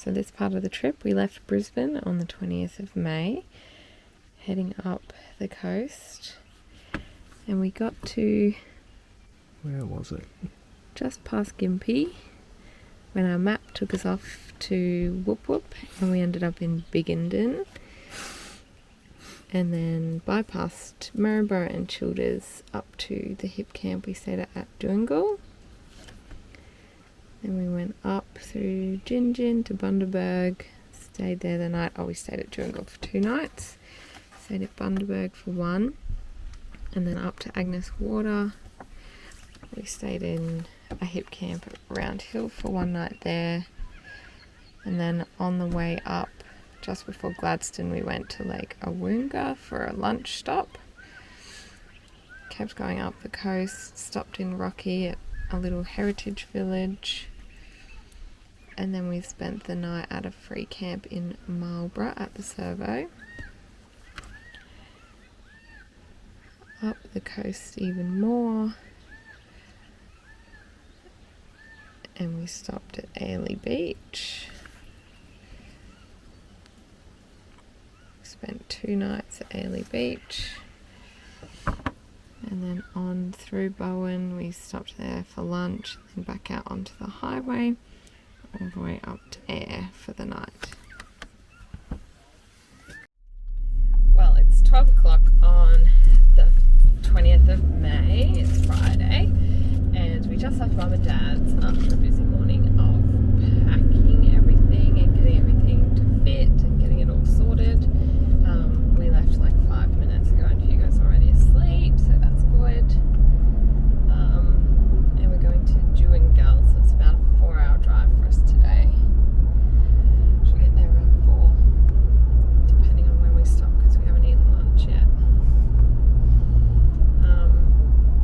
So this part of the trip, we left Brisbane on the 20th of May, heading up the coast, and we got to... Where was it? Just past Gympie, when our map took us off to Whoop Whoop, and we ended up in Biggenden, and then bypassed Maryborough and Childers up to the hip camp we stayed at Doongal. Then we went up through Gin to Bundaberg, stayed there the night. We stayed at Doongal for 2 nights, stayed at Bundaberg for 1, and then up to Agnes Water. We stayed in a hip camp at Round Hill for 1 night there, and then on the way up, just before Gladstone, we went to Lake Awoonga for a lunch stop. Kept going up the coast, stopped in Rocky at a little heritage village, and then we spent the night at a free camp in Marlborough at the Servo. Up the coast even more, and we stopped at Airlie Beach. Spent 2 nights at Airlie Beach, and then on through Bowen. We stopped there for lunch, and back out onto the highway, all the way up to Ayr for the night. Well, it's 12 o'clock on the 20th of May, it's Friday, and we just left Mum and Dad's after a busy morning of packing everything and getting everything to fit and getting it all sorted. We left like 5 minutes ago and Hugo's already asleep, so that's good. And we're going to Doongal, so it's about a 4-hour drive for us today. Should get there around 4, depending on when we stop, because we haven't eaten lunch yet.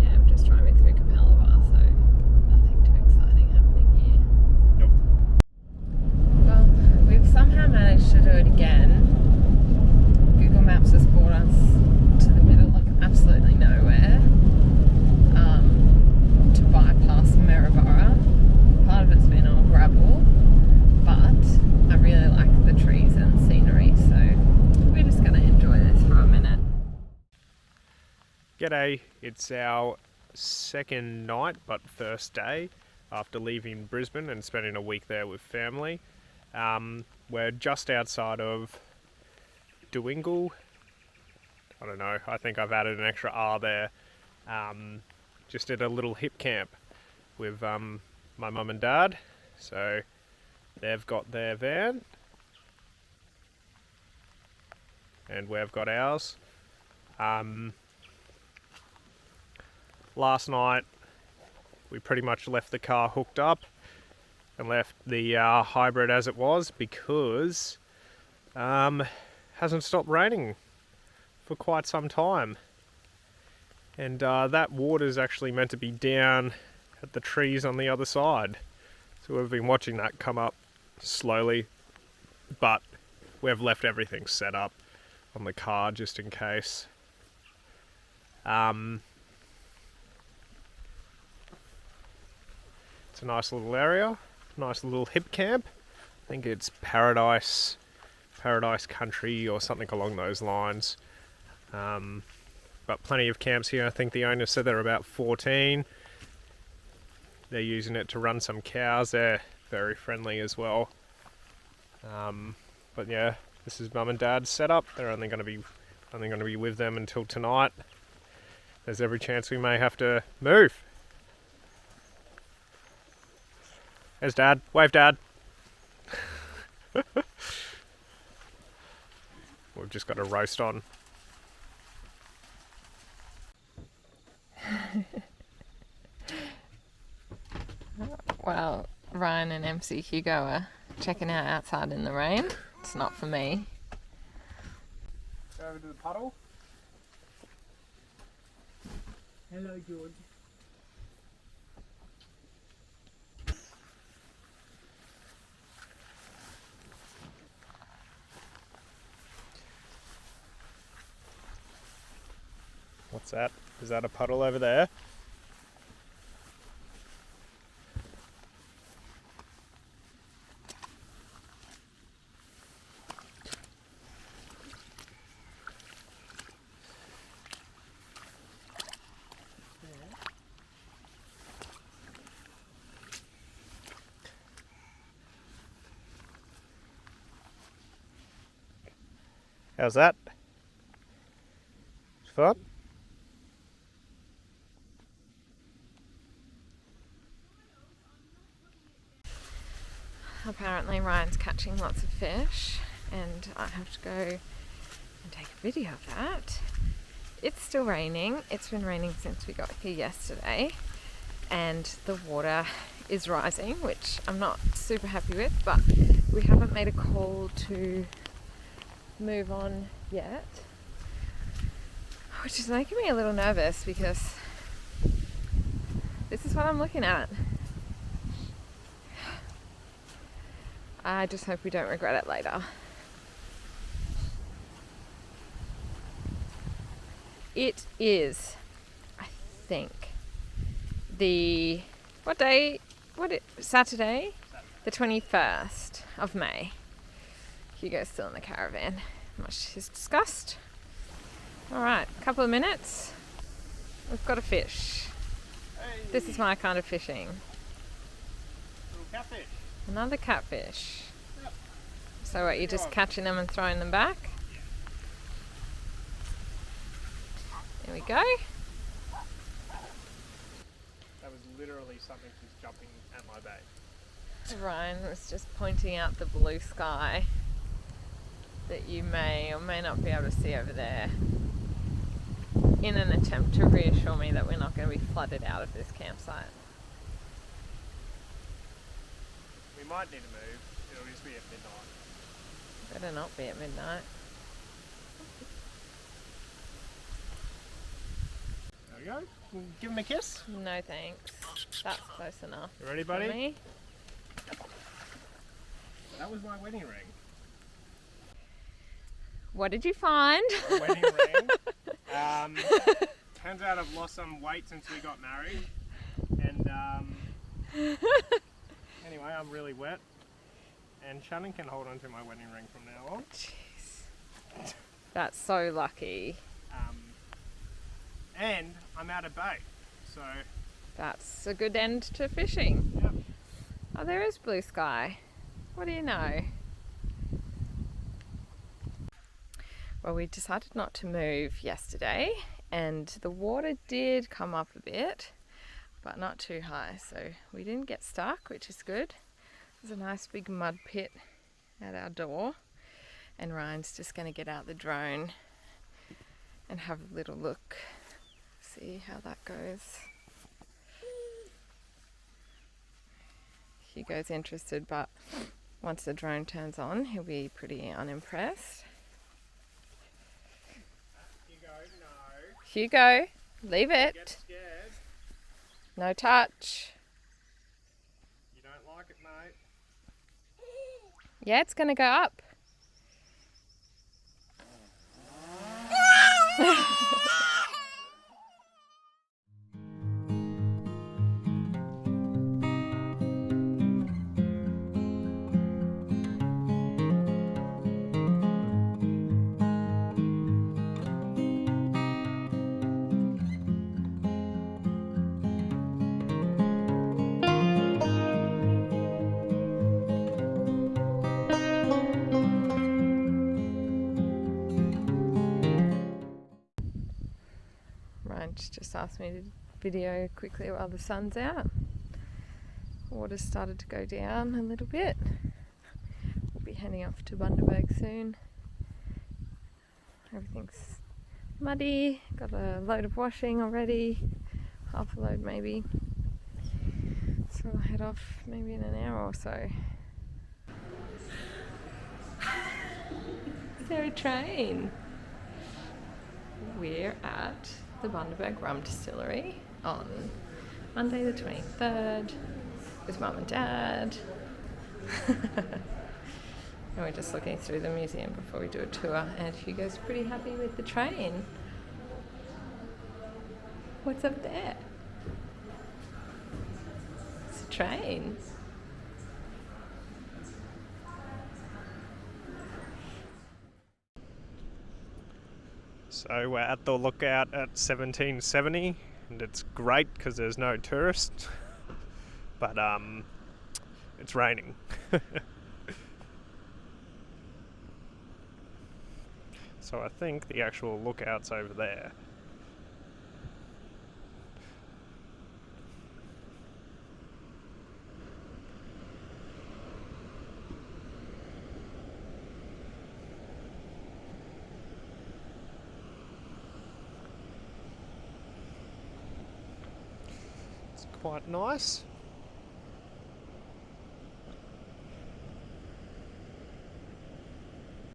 Yeah, I'm just driving through Capella, so nothing too exciting happening here. Nope. Well, we've somehow managed to do it again. Google Maps has brought us to the middle of absolutely nowhere, to bypass Maryborough. Part of it's been on gravel, but I really like the trees and scenery, so we're just going to enjoy this for a minute. G'day, it's our second night but first day after leaving Brisbane and spending a week there with family. We're just outside of Doongal. I don't know, I think I've added an extra R there. Just at a little hip camp with my mum and dad. So they've got their van and we've got ours. Last night we pretty much left the car hooked up and left the hybrid as it was because hasn't stopped raining for quite some time, and that water's actually meant to be down at the trees on the other side, so we've been watching that come up slowly, but we've left everything set up on the car just in case. It's a nice little area, nice little hip camp. I think it's Paradise Country or something along those lines. But plenty of camps here. I think the owner said there are about 14. They're using it to run some cows. They're very friendly as well. But yeah, this is Mum and Dad's setup. They're only going to be with them until tonight. There's every chance we may have to move. There's Dad. Wave, Dad. We've just got a roast on. Well, Ryan and MC Hugo are checking out outside in the rain. It's not for me. Go over to the puddle. Hello, George. What's that? Is that a puddle over there? How's that? Fun? Apparently Ryan's catching lots of fish and I have to go and take a video of that. It's still raining. It's been raining since we got here yesterday and the water is rising, which I'm not super happy with, but we haven't made a call to move on yet, which is making me a little nervous because this is what I'm looking at. I just hope we don't regret it later. It is, I think, Saturday, the 21st of May. Hugo's still in the caravan, much to his disgust. Alright, a couple of minutes. We've got a fish. Hey. This is my kind of fishing. Little catfish. Another catfish. Yep. So what, you're just catching them and throwing them back? Yeah. There we go. That was literally something just jumping at my bait. Ryan was just pointing out the blue sky that you may or may not be able to see over there in an attempt to reassure me that we're not going to be flooded out of this campsite. We might need to move. It'll just be at midnight. Better not be at midnight. There we go. Give him a kiss. No thanks. That's close enough. You ready, for buddy? me. That was my wedding ring. What did you find? A wedding ring. Turns out I've lost some weight since we got married. And anyway, I'm really wet. And Shannon can hold on to my wedding ring from now on. Jeez. That's so lucky. And I'm out of bait. So, That's a good end to fishing. yep. Oh, there is blue sky. What do you know? Well, we decided not to move yesterday and the water did come up a bit, but not too high. So we didn't get stuck, which is good. There's a nice big mud pit at our door and Ryan's just going to get out the drone and have a little look, see how that goes. Hugo's interested, but once the drone turns on, he'll be pretty unimpressed. Hugo, no. Hugo, leave Get it. scared. No touch. You don't like it, mate. Yeah, it's going to go up. Ryan's just asked me to video quickly while the sun's out. Water's started to go down a little bit. We'll be heading off to Bundaberg soon. Everything's muddy, got a load of washing already, half a load maybe. So we'll head off maybe in an hour or so. Is there a train? We're at the Bundaberg Rum Distillery on Monday the 23rd with Mum and Dad. And we're just looking through the museum before we do a tour, and Hugo's pretty happy with the train. What's up there? It's a train. So we're at the lookout at 1770 and it's great because there's no tourists, but it's raining. So I think the actual lookout's over there. It's quite nice.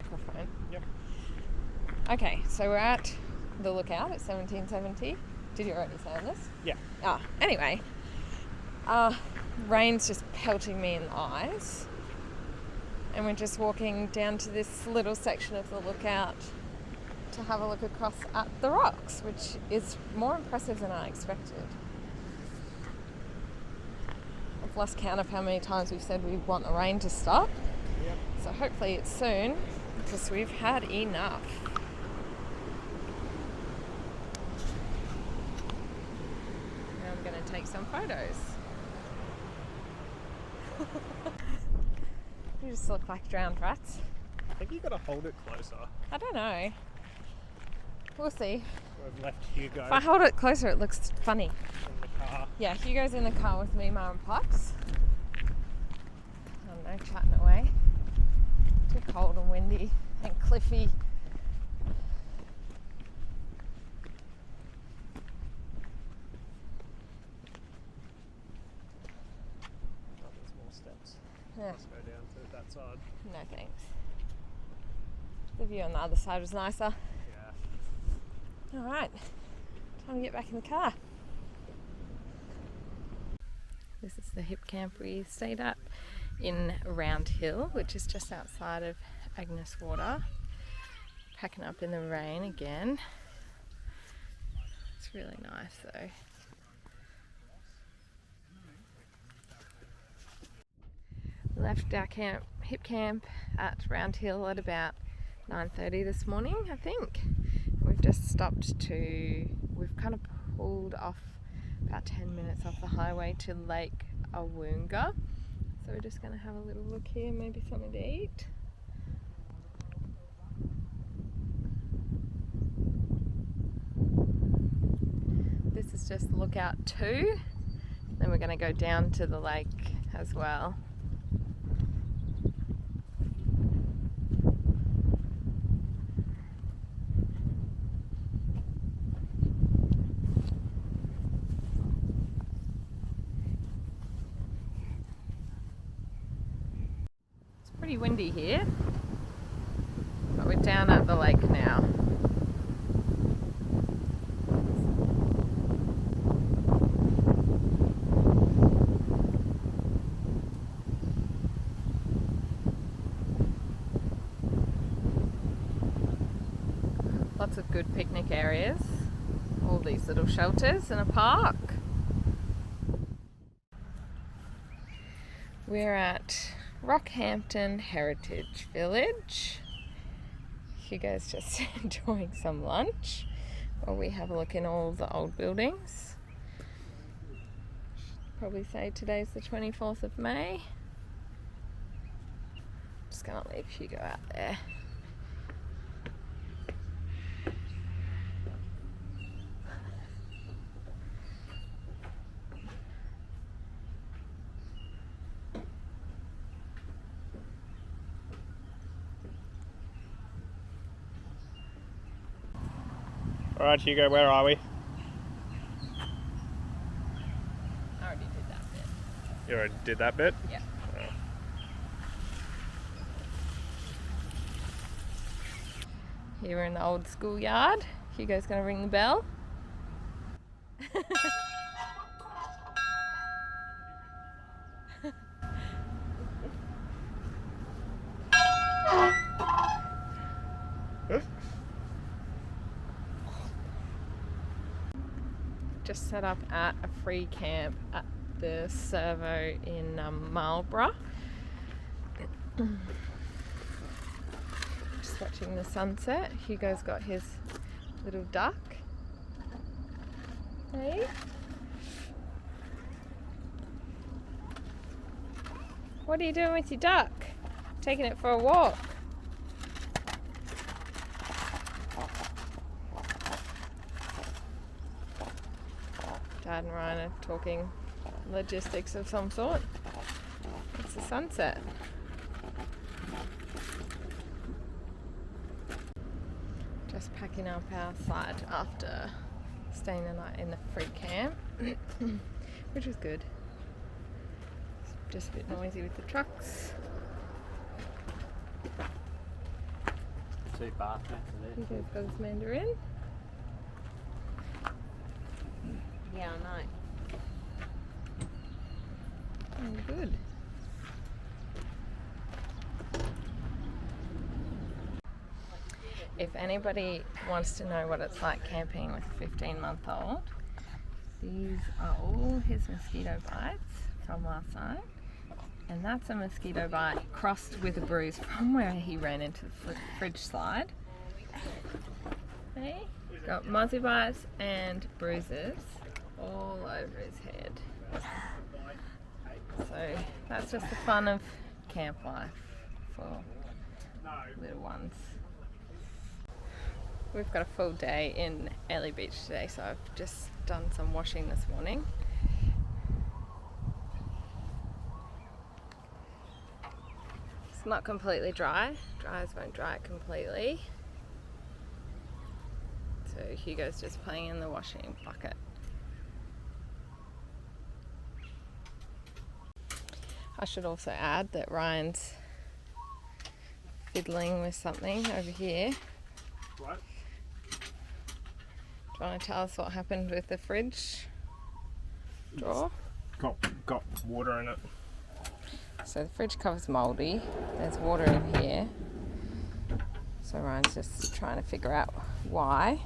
Microphone. Yep. Okay, so we're at the lookout at 1770. Did you already say on this? Yeah. Anyway, rain's just pelting me in the eyes, and we're just walking down to this little section of the lookout to have a look across at the rocks, which is more impressive than I expected. I've lost count of how many times we've said we want the rain to stop. Yep. So hopefully it's soon, because we've had enough. Now I'm going to take some photos. You just look like drowned rats. I think you got to hold it closer. I don't know. We'll see. We've left Hugo If I hold it closer, it looks funny. in the car. Yeah, Hugo's in the car with me, Mum and Pops. I don't know, chatting away. Too cold and windy and cliffy. Oh, there's more steps. Yeah, Let's go down to that side. no thanks. The view on the other side was nicer. Yeah. Alright, time to get back in the car. This is the hip camp we stayed at in Round Hill, which is just outside of Agnes Water. Packing up in the rain again. It's really nice though. We left our hip camp at Round Hill at about 9:30 this morning, I think. We've just we've kind of pulled off about 10 minutes off the highway to Lake Awoonga. So we're just going to have a little look here, maybe something to eat. This is just lookout 2. Then we're going to go down to the lake as well. Pretty windy here, but we're down at the lake now. Lots of good picnic areas, all these little shelters and a park. We're at Rockhampton Heritage Village. Hugo's just enjoying some lunch while we have a look in all the old buildings. Probably say today's the 24th of May. Just gonna leave Hugo out there. Alright, Hugo, where are we? I already did that bit. You already did that bit? Yeah. Oh. Here we're in the old schoolyard. Hugo's gonna ring the bell. Just set up at a free camp at the servo in Marlborough. Just watching the sunset. Hugo's got his little duck. Hey? What are you doing with your duck? Taking it for a walk. Dad and Ryan are talking logistics of some sort. It's the sunset. Just packing up our slide after staying the night in the free camp, which was good. It's just a bit noisy with the trucks. Two bath mats are there. Hugo's got his mandarin. Yeah, I know. Oh, good. If anybody wants to know what it's like camping with a 15-month-old, these are all his mosquito bites from last night. And that's a mosquito bite crossed with a bruise from where he ran into the fridge slide. Okay, got muzzy bites and bruises all over his head. So that's just the fun of camp life for little ones. We've got a full day in Airlie Beach today, so I've just done some washing this morning. It's not completely dry. Dryers won't dry it completely. So Hugo's just playing in the washing bucket. I should also add that Ryan's fiddling with something over here. What? Do you want to tell us what happened with the fridge drawer? Got water in it. So the fridge cover's mouldy. There's water in here. So Ryan's just trying to figure out why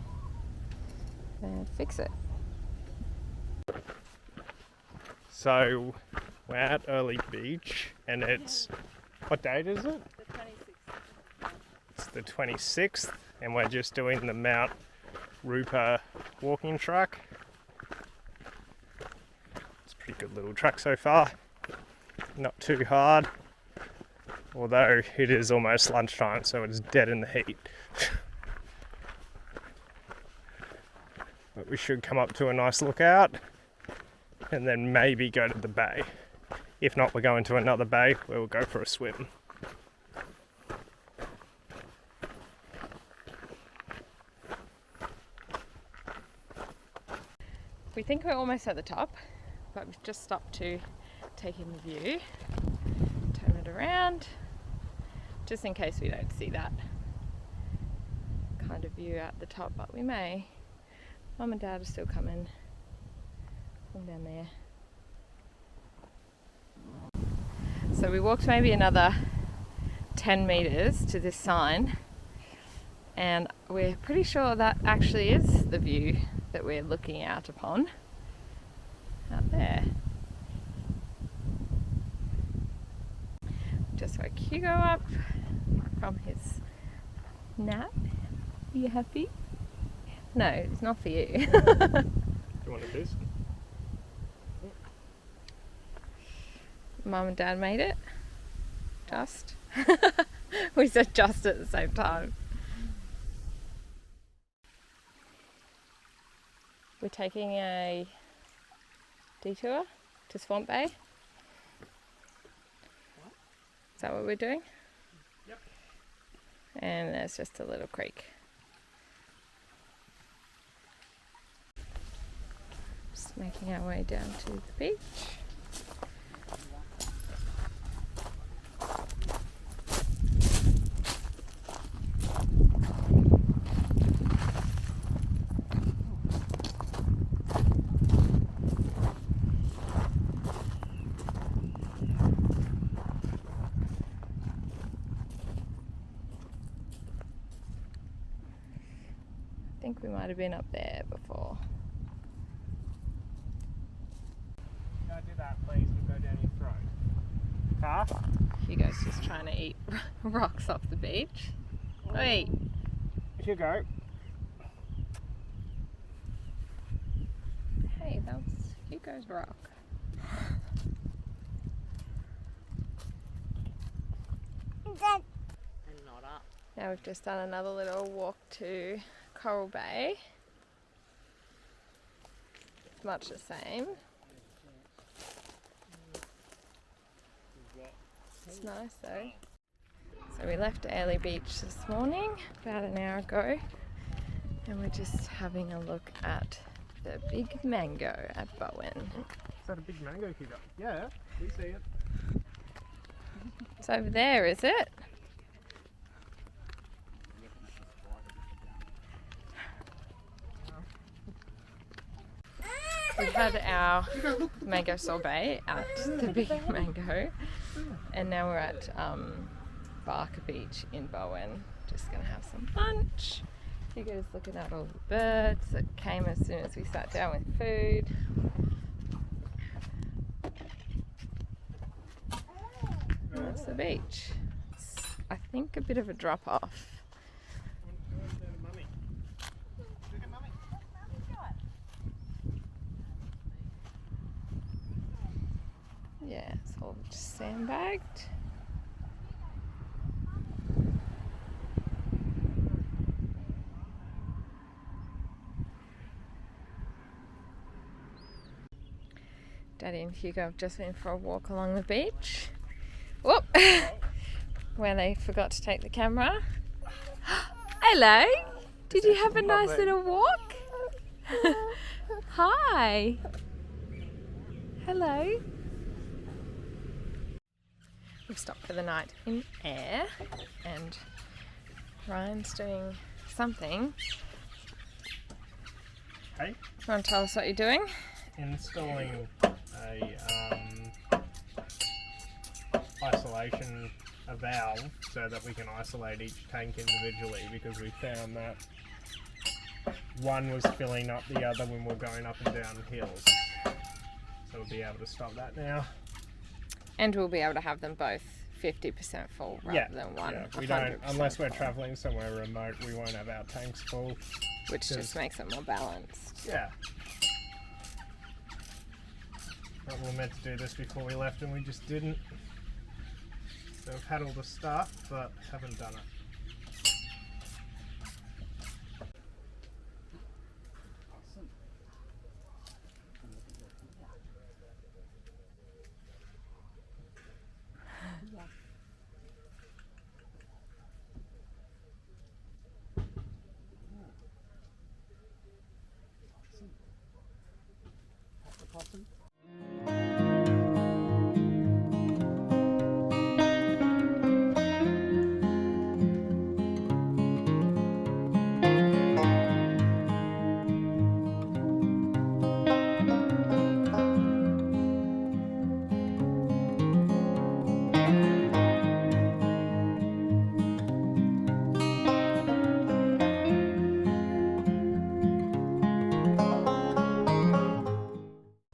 and fix it. So we're at Early Beach and it's, what date is it? The 26th. It's the 26th and we're just doing the Mount Rupa walking track. It's a pretty good little track so far. Not too hard, although it is almost lunchtime, so it's dead in the heat. But we should come up to a nice lookout and then maybe go to the bay. If not, we're going to another bay where we'll go for a swim. We think we're almost at the top, but we've just stopped to take in the view, turn it around, just in case we don't see that kind of view at the top, but we may. Mum and Dad are still coming from down there. So we walked maybe another 10 metres to this sign, and we're pretty sure that actually is the view that we're looking out upon out there. Just woke Hugo up from his nap. Are you happy? No, it's not for you. Do you want this? Mum and Dad made it. Just. We said just at the same time. We're taking a detour to Swamp Bay. Is that what we're doing? Yep. And there's just a little creek. Just making our way down to the beach. I think we might have been up there before. Don't do that, please. We'll go down your throat. Car? Hugo's just trying to eat rocks off the beach. Wait. Here you go. Hey, that's Hugo's rock. And not up. Now we've just done another little walk to Coral Bay. much the same. It's nice though. So we left Airlie Beach this morning, about an hour ago, and we're just having a look at the big mango at Bowen. Is that a big mango here? Yeah, we see it. It's over there, is it? We've had our mango sorbet at the big mango, and now we're at Barker Beach in Bowen. Just gonna have some lunch. Hugo's looking at all the birds that came as soon as we sat down with food. And that's the beach. It's, I think, a bit of a drop off. Yeah, it's all just sandbagged. Daddy and Hugo have just been for a walk along the beach. Whoop! Where they forgot to take the camera. Hello! Did you have a nice little walk? Hi! Hello! We've stopped for the night in Ayr, and Ryan's doing something. Hey? You want to tell us what you're doing? Installing a isolation valve so that we can isolate each tank individually, because we found that one was filling up the other when we're going up and down hills. So we'll be able to stop that now. And we'll be able to have them both 50% full rather than one. Yeah, we don't, unless we're travelling somewhere remote, we won't have our tanks full. Which just makes it more balanced. Yeah. But we were meant to do this before we left and we just didn't. So we've had all the stuff but haven't done it.